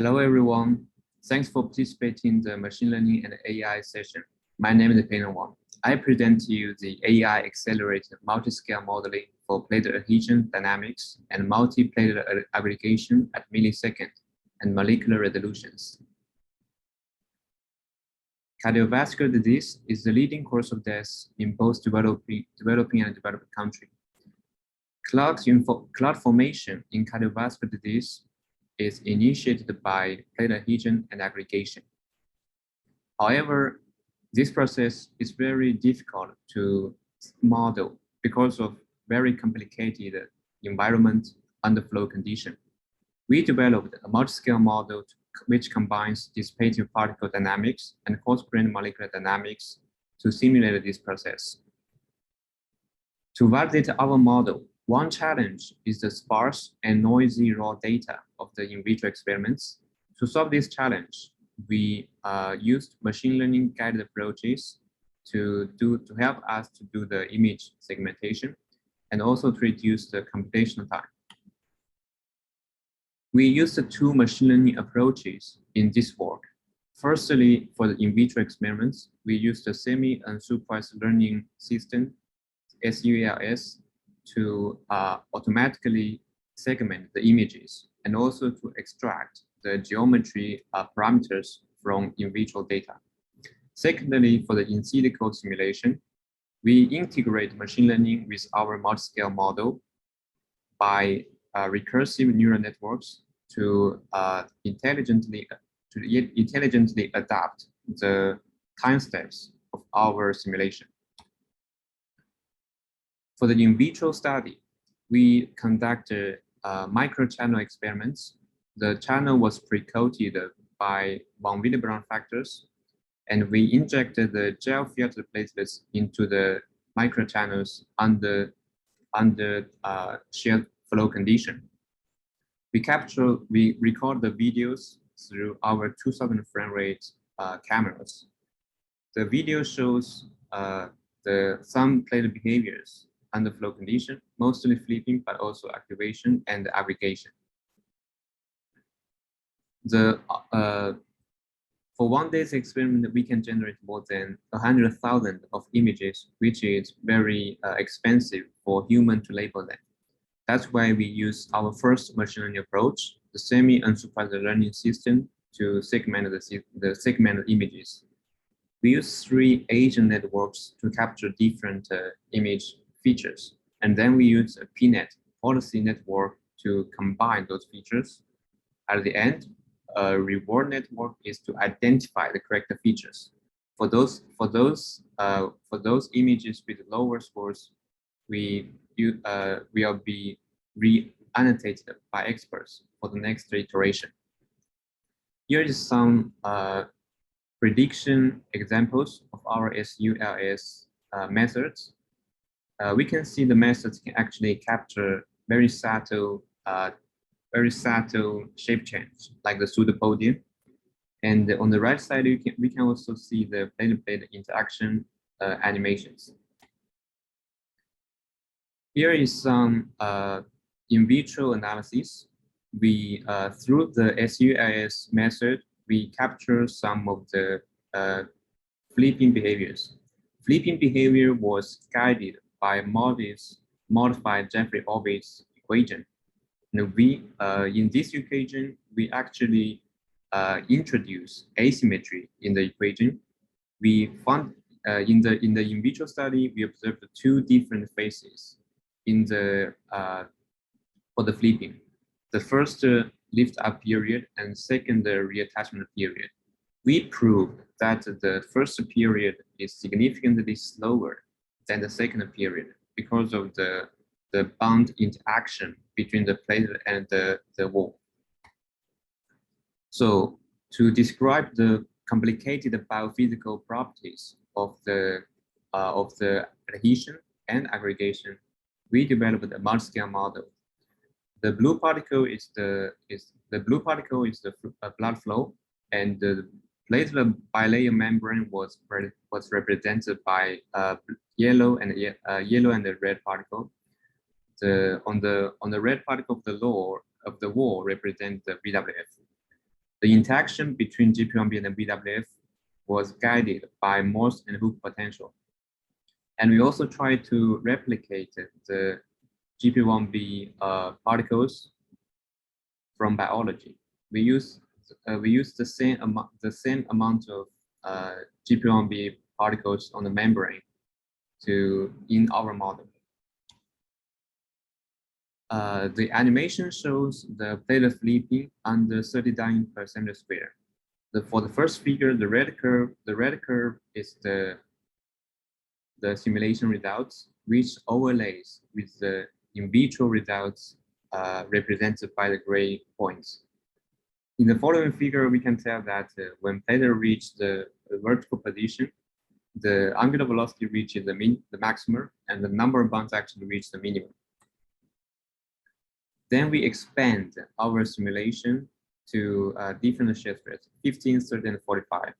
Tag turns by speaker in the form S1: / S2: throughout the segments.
S1: Hello, everyone. Thanks for participating in the machine learning and AI session. My name is Pena Wang. I present to you the AI accelerated multi-scale modeling for plate adhesion dynamics and multi-plate aggregation at millisecond and molecular resolutions. Cardiovascular disease is the leading cause of death in both developing and developed countries. Clot formation in cardiovascular disease is initiated by plate adhesion and aggregation. However, this process is very difficult to model because of very complicated environment under flow condition. We developed a multi-scale model which combines dissipative particle dynamics and coarse-grained molecular dynamics to simulate this process. To validate our model, one challenge is the sparse and noisy raw data of the in vitro experiments. To solve this challenge, we used machine learning guided approaches to help us to do the image segmentation and also to reduce the computational time. We used two machine learning approaches in this work. Firstly, for the in vitro experiments, we used the semi-unsupervised learning system, SULS, to automatically segment the images and also to extract the geometry parameters from in vitro data. Secondly, for the in silico simulation, we integrate machine learning with our multi-scale model by recursive neural networks to intelligently adapt the time steps of our simulation. For the in vitro study, we conducted microchannel experiments. The channel was pre-coated by von Willebrand factors, and we injected the gel filtered platelets into the microchannels under shared flow condition. We record the videos through our 2000 frame rate cameras. The video shows some platelet behaviors under flow condition, mostly flipping, but also activation and aggregation. For one day's experiment, we can generate more than 100,000 of images, which is very expensive for human to label them. That's why we use our first machine learning approach, the semi-unsupervised learning system, to segment the segmented images. We use 3 agent networks to capture different image features, and then we use a PNet policy network to combine those features. At the end, a reward network is to identify the correct features. For those images with lower scores, we will be re-annotated by experts for the next iteration. Here is some prediction examples of our SULS methods. We can see the methods can actually capture very subtle shape change, like the pseudopodium. And on the right side, we can also see the plate-to-plate interaction animations. Here is some in vitro analysis. We through the SULS method, we capture some of the flipping behaviors. Flipping behavior was guided by modified Jeffrey-Orbit's equation. And in this equation, we actually introduce asymmetry in the equation. We found in the in vitro study, we observed 2 different phases for the flipping. The first lift up period and second reattachment period. We proved that the first period is significantly slower than the second period because of the bond interaction between the platelet and the wall. So to describe the complicated biophysical properties of the adhesion and aggregation, we developed a multi-scale model. The blue particle is the blood flow, and the platelet bilayer membrane was represented by yellow and the red particle. On the red particle of the wall represent the VWF. The interaction between GP1B and BWF was guided by Morse and Hooke potential. And we also tried to replicate the GP1B particles from biology. We use the same amount of GP1B particles on the membrane in our model. The animation shows the platelet flipping under 30 dyne per centimeter square. For the first figure, the red curve is the simulation results, which overlays with the in vitro results represented by the gray points. In the following figure, we can tell that when platelet reach the vertical position, the angular velocity reaches the maximum, and the number of bonds actually reach the minimum. Then we expand our simulation to different shear stress, 15, 30, and 45.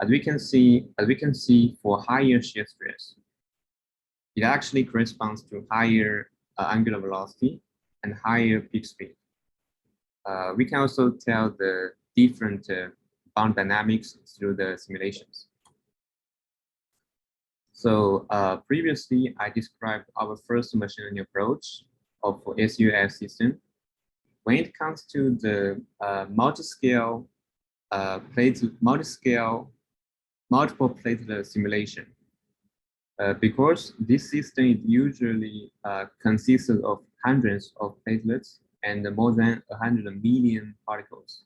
S1: As we can see, for higher shear stress, it actually corresponds to higher angular velocity and higher peak speed. We can also tell the different bound dynamics through the simulations. So previously, I described our first machine learning approach of SUS system. When it comes to the multiscale multiple platelet simulation, because this system is usually consists of hundreds of platelets and more than 100 million particles.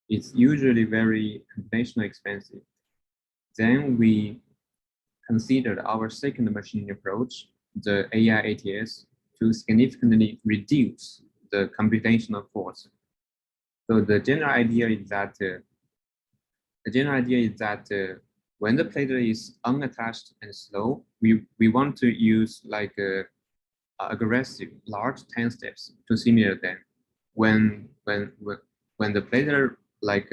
S1: It's usually very computationally expensive. Then we considered our second machine learning approach, the AI ATS, to significantly reduce the computational cost. So the general idea is that when the platelet is unattached and slow, we want to use like aggressive large time steps to simulate them. When the platelet like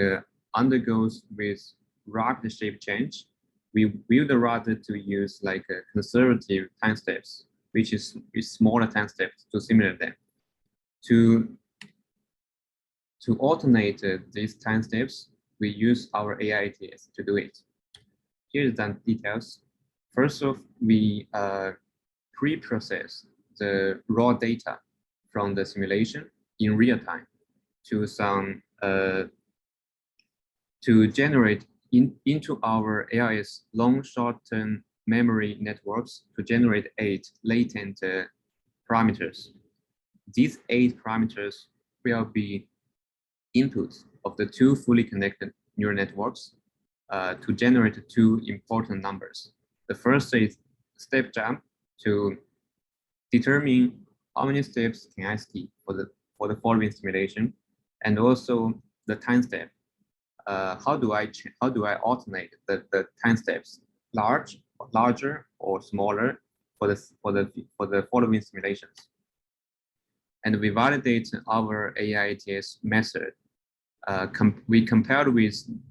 S1: undergoes with rapid shape change, we would rather to use like conservative time steps, which is with smaller time steps to simulate them. To alternate these time steps, we use our AI ATS to do it. Here's the details. First off, we pre-process the raw data from the simulation in real time to generate into our AIS long short-term memory networks to generate 8 latent parameters. These 8 parameters will be inputs of the 2 fully connected neural networks to generate 2 important numbers. The first is step jump to determine how many steps can I skip for the following simulation, and also the time step. How do I alternate the time steps, larger or smaller for the following simulations? And we validate our AI ATS method. We compared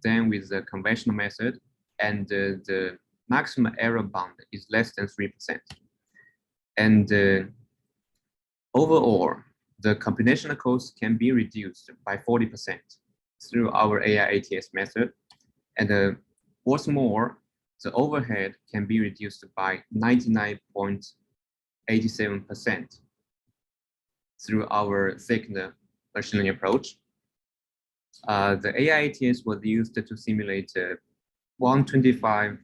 S1: them with the conventional method, and the maximum error bound is less than 3%. And overall, the computational cost can be reduced by 40% through our AI ATS method. And what's more, the overhead can be reduced by 99.87% through our second machine learning approach. The AI ATS was used to simulate a 125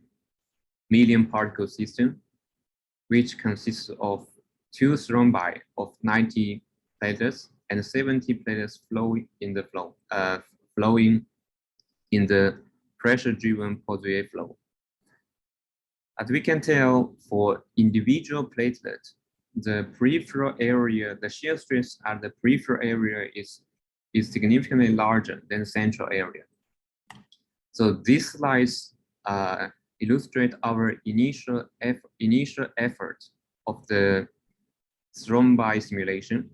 S1: million particle system, which consists of 2 thrombi of 90 platelets and 70 platelets flowing in the pressure-driven Poiseuille flow. As we can tell, for individual platelets, the peripheral area, the shear stress at the peripheral area is significantly larger than the central area. So these slides illustrate our initial effort of the thrombi simulation.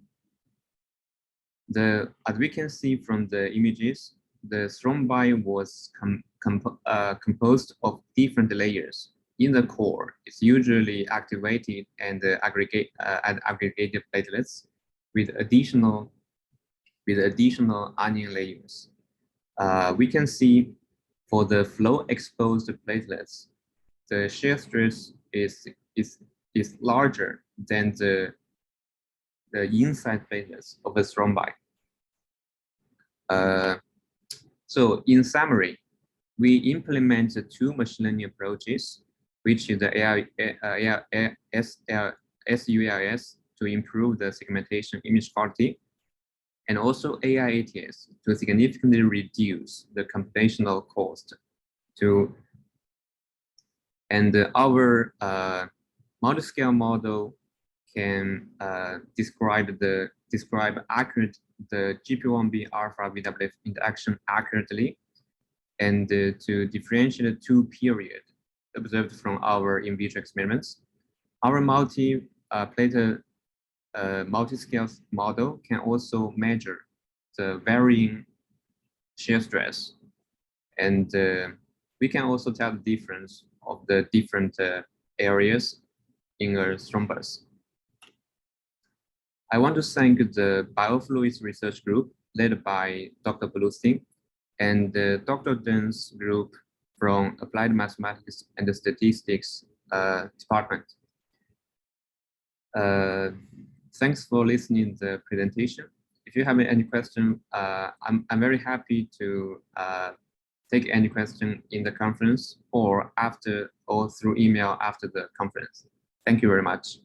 S1: As we can see from the images, the thrombi was composed of different layers. In the core, it's usually activated and aggregated platelets with additional onion layers. We can see for the flow exposed platelets, the shear stress is larger than the inside platelets of the thrombi. So in summary, we implement the two machine learning approaches, which is the SUAS to improve the segmentation image quality, and also AI-ATS to significantly reduce the computational cost. Our multiscale model can describe accurate the GP1B alpha VWF interaction accurately, and to differentiate the two periods observed from our in vitro experiments. Our multiscale model can also measure the varying shear stress, and we can also tell the difference of the different areas in a thrombus. I want to thank the biofluids research group led by Dr. Bluestein and Dr. Dun's group from Applied Mathematics and Statistics department. Thanks for listening to the presentation. If you have any question, I'm very happy to take any question in the conference or through email after the conference. Thank you very much.